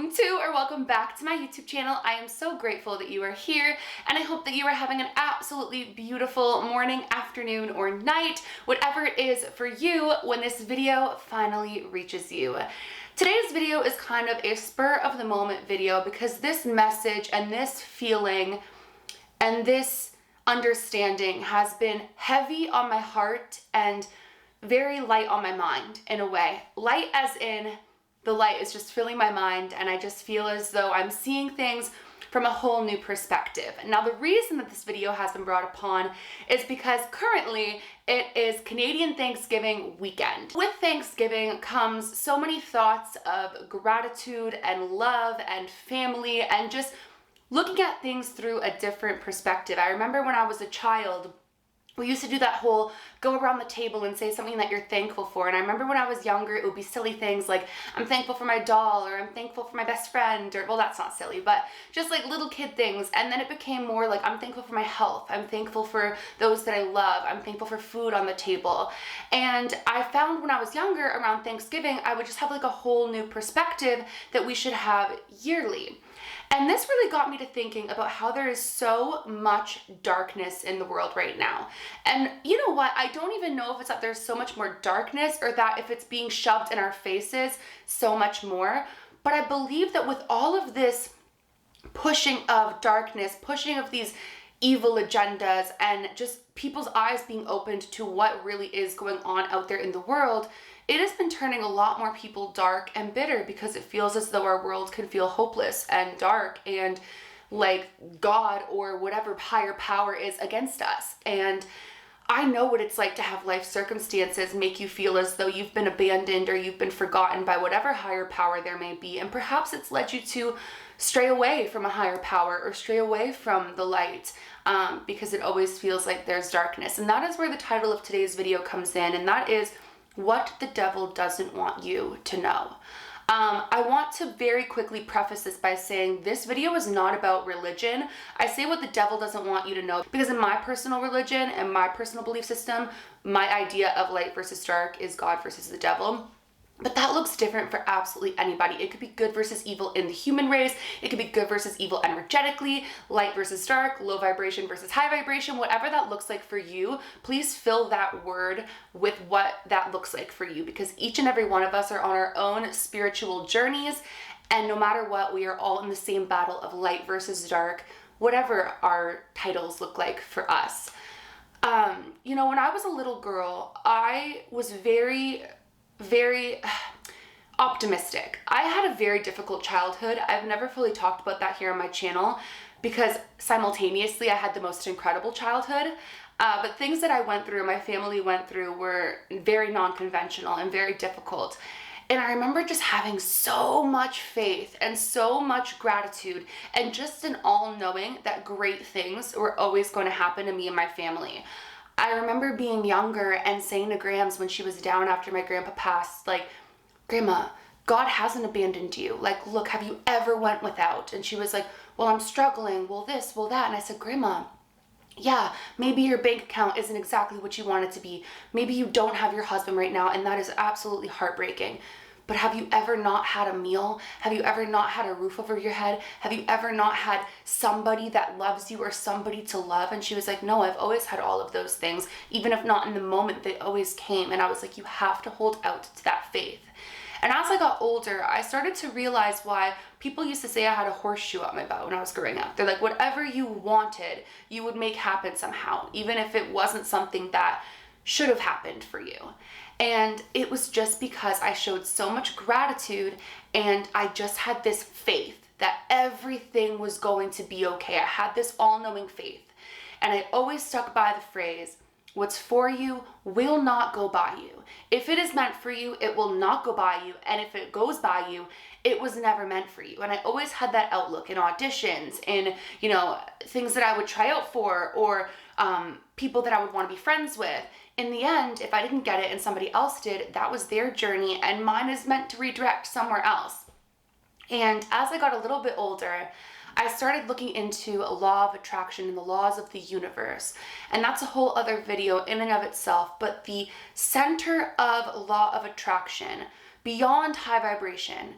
welcome to or welcome back to my YouTube channel. I am so grateful that you are here, and I hope that you are having an absolutely beautiful morning, afternoon, or night, whatever it is for you when this video finally reaches you. Today's video is kind of a spur of the moment video because this message and this feeling and this understanding has been heavy on my heart and very light on my mind in a way. Light as in the light is just filling my mind, and I just feel as though I'm seeing things from a whole new perspective. Now, the reason that this video has been brought upon is because currently it is Canadian Thanksgiving weekend. With Thanksgiving comes so many thoughts of gratitude and love and family and just looking at things through a different perspective. I remember when I was a child, we used to do that whole go around the table and say something that you're thankful for. And I remember when I was younger, it would be silly things like, I'm thankful for my doll, or I'm thankful for my best friend, or, well, that's not silly, but just like little kid things. And then it became more like, I'm thankful for my health. I'm thankful for those that I love. I'm thankful for food on the table. And I found when I was younger around Thanksgiving, I would just have like a whole new perspective that we should have yearly. And this really got me to thinking about how there is so much darkness in the world right now. And you know what? I don't even know if it's that there's so much more darkness or that if it's being shoved in our faces so much more. But I believe that with all of this pushing of darkness, pushing of these evil agendas, and just people's eyes being opened to what really is going on out there in the world, it has been turning a lot more people dark and bitter because it feels as though our world can feel hopeless and dark and like God or whatever higher power is against us. And I know what it's like to have life circumstances make you feel as though you've been abandoned or you've been forgotten by whatever higher power there may be. And perhaps it's led you to stray away from a higher power or stray away from the light because it always feels like there's darkness. And that is where the title of today's video comes in, and that is what the devil doesn't want you to know. I want to very quickly preface this by saying this video is not about religion. I say what the devil doesn't want you to know because in my personal religion and my personal belief system, my idea of light versus dark is God versus the devil. But that looks different for absolutely anybody. It could be good versus evil in the human race. It could be good versus evil energetically, light versus dark, low vibration versus high vibration, whatever that looks like for you. Please fill that word with what that looks like for you, because each and every one of us are on our own spiritual journeys. And no matter what, we are all in the same battle of light versus dark, whatever our titles look like for us. You know, when I was a little girl, I was very optimistic. I had a very difficult childhood. I've never fully talked about that here on my channel because simultaneously I had the most incredible childhood. But things that I went through, my family went through, were very non-conventional and very difficult. And I remember just having so much faith and so much gratitude and just an all-knowing that great things were always going to happen to me and my family. I remember being younger and saying to Grams when she was down after my grandpa passed, like, Grandma, God hasn't abandoned you. Like, look, have you ever went without? And she was like, well, I'm struggling. Well, this, well, that. And I said, Grandma, yeah, maybe your bank account isn't exactly what you want it to be. Maybe you don't have your husband right now, and that is absolutely heartbreaking. But have you ever not had a meal? Have you ever not had a roof over your head? Have you ever not had somebody that loves you or somebody to love? And she was like, no, I've always had all of those things. Even if not in the moment, they always came. And I was like, you have to hold out to that faith. And as I got older, I started to realize why people used to say I had a horseshoe up my butt when I was growing up. They're like, whatever you wanted, you would make happen somehow, even if it wasn't something that should have happened for you. And it was just because I showed so much gratitude and I just had this faith that everything was going to be okay. I had this all-knowing faith. And I always stuck by the phrase, what's for you will not go by you. If it is meant for you, it will not go by you. And if it goes by you, it was never meant for you. And I always had that outlook in auditions, in, you know, things that I would try out for, or people that I would want to be friends with. In the end, if I didn't get it and somebody else did, that was their journey and mine is meant to redirect somewhere else. And as I got a little bit older, I started looking into a law of attraction and the laws of the universe. And that's a whole other video in and of itself. But the center of law of attraction, beyond high vibration,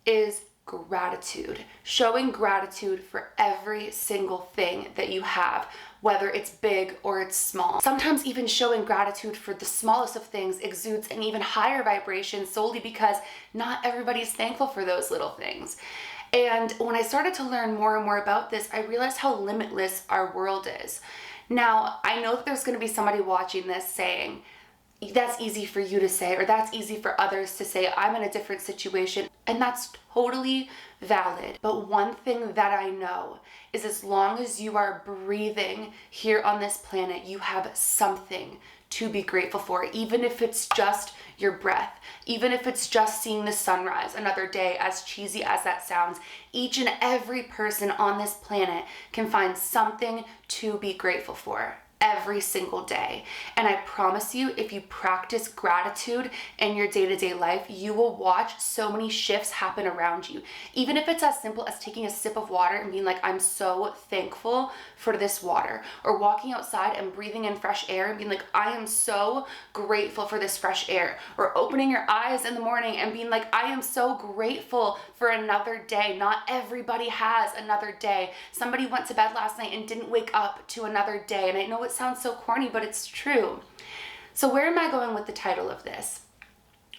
is gratitude. Showing gratitude for every single thing that you have, whether it's big or it's small. Sometimes even showing gratitude for the smallest of things exudes an even higher vibration solely because not everybody's thankful for those little things. And when I started to learn more and more about this, I realized how limitless our world is. Now, I know that there's going to be somebody watching this saying, that's easy for you to say, or that's easy for others to say, I'm in a different situation. And that's totally valid. But one thing that I know is as long as you are breathing here on this planet, you have something to be grateful for, even if it's just your breath, even if it's just seeing the sunrise another day, as cheesy as that sounds. Each and every person on this planet can find something to be grateful for every single day. And I promise you, if you practice gratitude in your day-to-day life, you will watch so many shifts happen around you. Even if it's as simple as taking a sip of water and being like, I'm so thankful for this water, or walking outside and breathing in fresh air and being like, I am so grateful for this fresh air, or opening your eyes in the morning and being like, I am so grateful for another day. Not everybody has another day. Somebody went to bed last night and didn't wake up to another day. And I know it sounds so corny, but it's true. So where am I going with the title of this?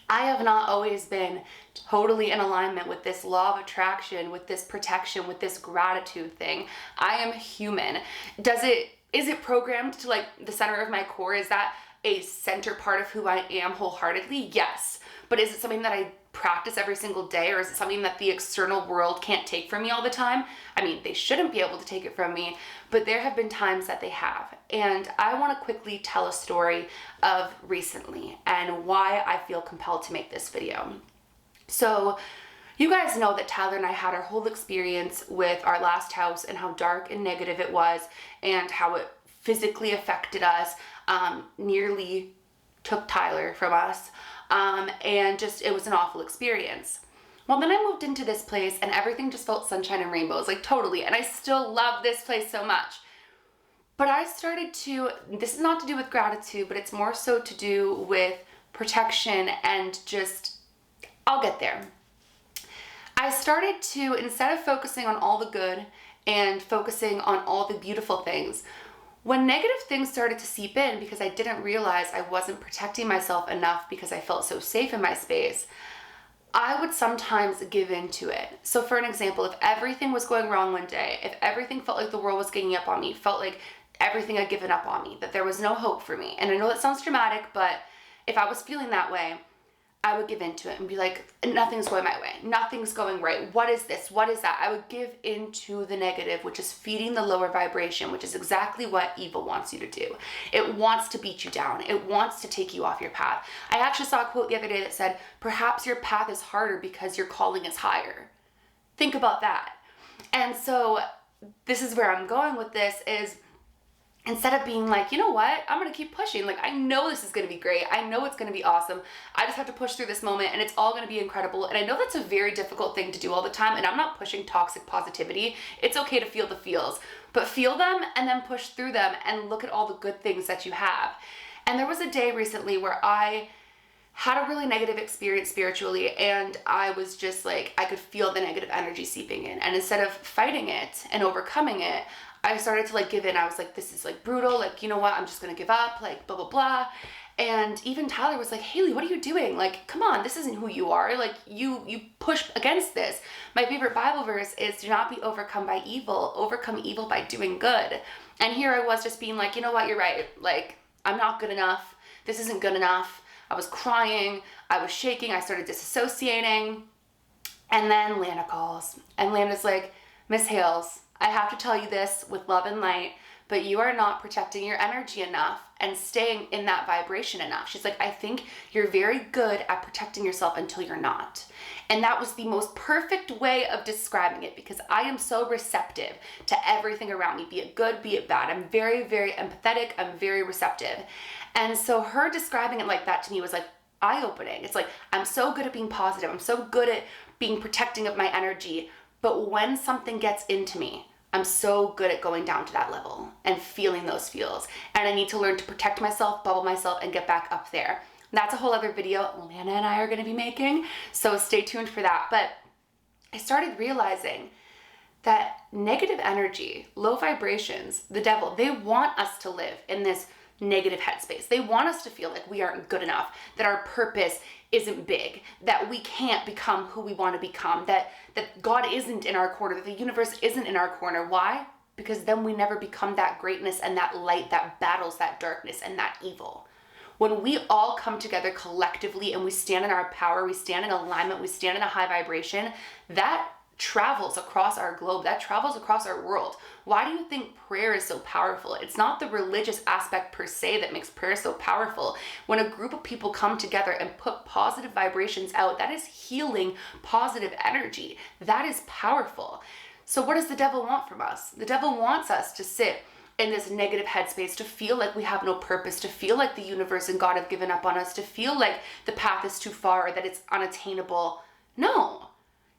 I have not always been totally in alignment with this law of attraction, with this protection, with this gratitude thing. I am human. Is it programmed to like the center of my core? Is that a center part of who I am wholeheartedly? Yes. But is it something that I practice every single day, or is it something that the external world can't take from me all the time? I mean, they shouldn't be able to take it from me, but there have been times that they have. And I want to quickly tell a story of recently and why I feel compelled to make this video. So you guys know that Tyler and I had our whole experience with our last house and how dark and negative it was and how it physically affected us, nearly took Tyler from us. And just, it was an awful experience. Well, then I moved into this place and everything just felt sunshine and rainbows, like totally. And I still love this place so much. But I started to, this is not to do with gratitude, but it's more so to do with protection and just, I'll get there. I started to, instead of focusing on all the good and focusing on all the beautiful things, when negative things started to seep in because I didn't realize I wasn't protecting myself enough because I felt so safe in my space, I would sometimes give in to it. So for an example, if everything was going wrong one day, if everything felt like the world was ganging up on me, felt like everything had given up on me, that there was no hope for me, and I know that sounds dramatic, but if I was feeling that way, I would give into it and be like, nothing's going my way. Nothing's going right. What is this? What is that? I would give into the negative, which is feeding the lower vibration, which is exactly what evil wants you to do. It wants to beat you down. It wants to take you off your path. I actually saw a quote the other day that said, perhaps your path is harder because your calling is higher. Think about that. And so this is where I'm going with this is, instead of being like, you know what, I'm going to keep pushing. Like, I know this is going to be great. I know it's going to be awesome. I just have to push through this moment and it's all going to be incredible. And I know that's a very difficult thing to do all the time. And I'm not pushing toxic positivity. It's okay to feel the feels, but feel them and then push through them and look at all the good things that you have. And there was a day recently where I had a really negative experience spiritually, and I was just like, I could feel the negative energy seeping in. And instead of fighting it and overcoming it, I started to like give in. I was like, this is like brutal. Like, you know what? I'm just going to give up, like blah, blah, blah. And even Tyler was like, Hailey, what are you doing? Like, come on, this isn't who you are. Like you push against this. My favorite Bible verse is, do not be overcome by evil, overcome evil by doing good. And here I was just being like, you know what? You're right. Like, I'm not good enough. This isn't good enough. I was crying. I was shaking. I started disassociating. And then Lana calls. And Lana's like, Miss Hales, I have to tell you this with love and light, but you are not protecting your energy enough and staying in that vibration enough. She's like, I think you're very good at protecting yourself until you're not. And that was the most perfect way of describing it, because I am so receptive to everything around me, be it good, be it bad. I'm very, very empathetic. I'm very receptive. And so her describing it like that to me was like eye-opening. It's like, I'm so good at being positive. I'm so good at being protecting of my energy. But when something gets into me, I'm so good at going down to that level and feeling those feels. And I need to learn to protect myself, bubble myself, and get back up there. And that's a whole other video Lana and I are going to be making, so stay tuned for that. But I started realizing that negative energy, low vibrations, the devil, they want us to live in this negative headspace. They want us to feel like we aren't good enough, that our purpose isn't big, that we can't become who we want to become, that God isn't in our corner, that the universe isn't in our corner. Why? Because then we never become that greatness and that light that battles that darkness and that evil. When we all come together collectively and we stand in our power, we stand in alignment, we stand in a high vibration, that travels across our globe, that travels across our world. Why do you think prayer is so powerful? It's not the religious aspect per se that makes prayer so powerful. When a group of people come together and put positive vibrations out, that is healing positive energy. That is powerful. So what does the devil want from us? The devil wants us to sit in this negative headspace, to feel like we have no purpose, to feel like the universe and God have given up on us, to feel like the path is too far or that it's unattainable. No.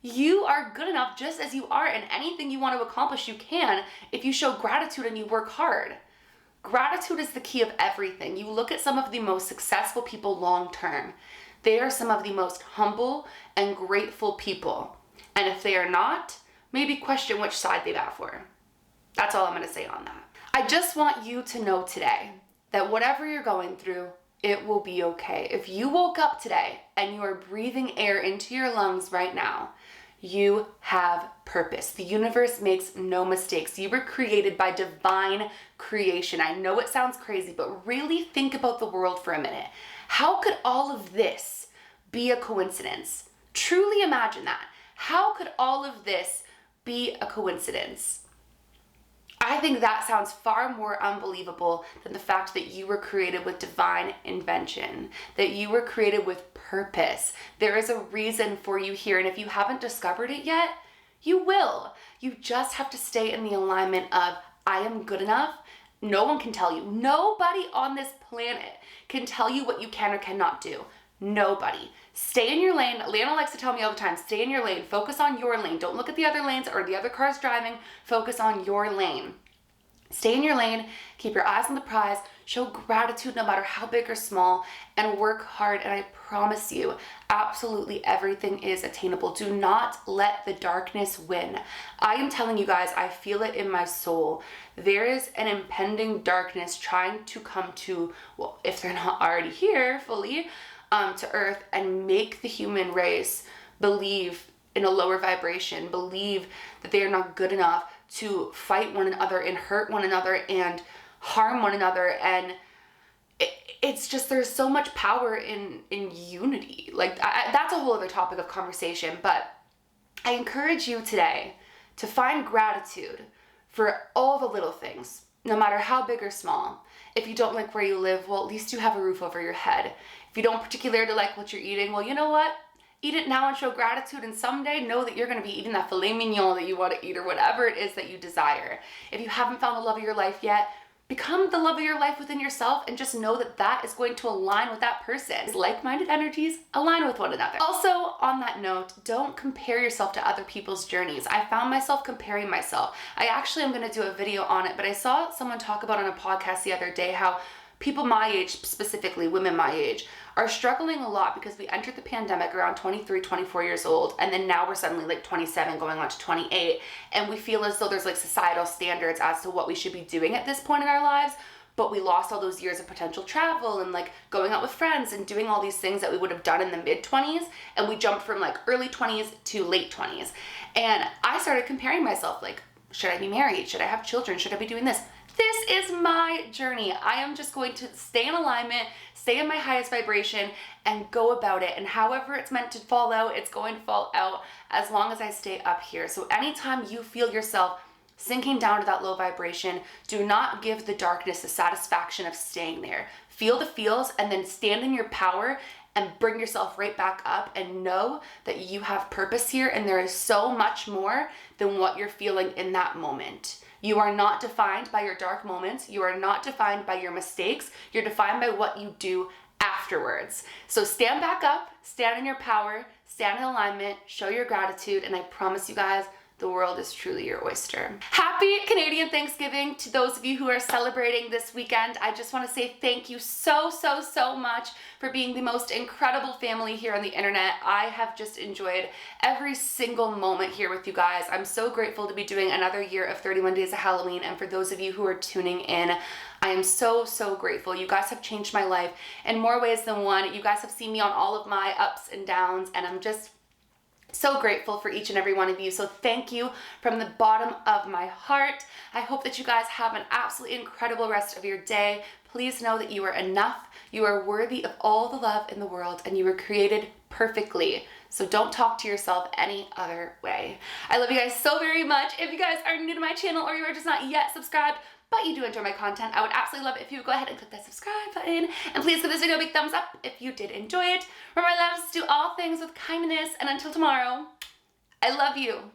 You are good enough just as you are, and anything you want to accomplish, you can if you show gratitude and you work hard. Gratitude is the key of everything. You look at some of the most successful people long term. They are some of the most humble and grateful people. And if they are not, maybe question which side they bat for. That's all I'm going to say on that. I just want you to know today that whatever you're going through, it will be okay. If you woke up today and you are breathing air into your lungs right now, you have purpose. The universe makes no mistakes. You were created by divine creation. I know it sounds crazy, but really think about the world for a minute. How could all of this be a coincidence? Truly imagine that. How could all of this be a coincidence? I think that sounds far more unbelievable than the fact that you were created with divine invention, that you were created with purpose. There is a reason for you here, and if you haven't discovered it yet, you will. You just have to stay in the alignment of, I am good enough. No one can tell you. Nobody on this planet can tell you what you can or cannot do. Nobody. Stay in your lane. Lana likes to tell me all the time, stay in your lane. Focus on your lane. Don't look at the other lanes or the other cars driving. Focus on your lane. Stay in your lane. Keep your eyes on the prize. Show gratitude no matter how big or small, and work hard. And I promise you, absolutely everything is attainable. Do not let the darkness win. I am telling you guys, I feel it in my soul. There is an impending darkness trying to come to, well, if they're not already here fully, to Earth and make the human race believe in a lower vibration, believe that they are not good enough to fight one another and hurt one another and harm one another. And it's just, there's so much power in unity. Like that's a whole other topic of conversation, but I encourage you today to find gratitude for all the little things, no matter how big or small. If you don't like where you live, well, at least you have a roof over your head. If you don't particularly like what you're eating, well, you know what? Eat it now and show gratitude, and someday know that you're going to be eating that filet mignon that you want to eat or whatever it is that you desire. If you haven't found the love of your life yet, become the love of your life within yourself and just know that that is going to align with that person. Like-minded energies align with one another. Also, on that note, don't compare yourself to other people's journeys. I found myself comparing myself. I actually am going to do a video on it, but I saw someone talk about on a podcast the other day how people my age, specifically women my age, are struggling a lot because we entered the pandemic around 23, 24 years old, and then now we're suddenly like 27 going on to 28, and we feel as though there's like societal standards as to what we should be doing at this point in our lives, but we lost all those years of potential travel and like going out with friends and doing all these things that we would have done in the mid-20s, and we jumped from like early 20s to late 20s. And I started comparing myself, like, should I be married? Should I have children? Should I be doing this? This is my journey. I am just going to stay in alignment, stay in my highest vibration, and go about it. And however it's meant to fall out, it's going to fall out as long as I stay up here. So anytime you feel yourself sinking down to that low vibration, do not give the darkness the satisfaction of staying there. Feel the feels and then stand in your power and bring yourself right back up, and know that you have purpose here, and there is so much more than what you're feeling in that moment. You are not defined by your dark moments. You are not defined by your mistakes. You're defined by what you do afterwards. So stand back up, stand in your power, stand in alignment, show your gratitude, and I promise you guys, the world is truly your oyster. Happy Canadian Thanksgiving to those of you who are celebrating this weekend. I just want to say thank you so much for being the most incredible family here on the internet. I have just enjoyed every single moment here with you guys. I'm so grateful to be doing another year of 31 Days of Halloween, and for those of you who are tuning in, I am so grateful. You guys have changed my life in more ways than one. You guys have seen me on all of my ups and downs, and I'm just so grateful for each and every one of you. So thank you from the bottom of my heart. I hope that you guys have an absolutely incredible rest of your day. Please know that you are enough. You are worthy of all the love in the world, and you were created perfectly. So don't talk to yourself any other way. I love you guys so very much. If you guys are new to my channel or you are just not yet subscribed, but you do enjoy my content, I would absolutely love it if you would go ahead and click that subscribe button. And please give this video a big thumbs up if you did enjoy it. Remember, my loves, do all things with kindness. And until tomorrow, I love you.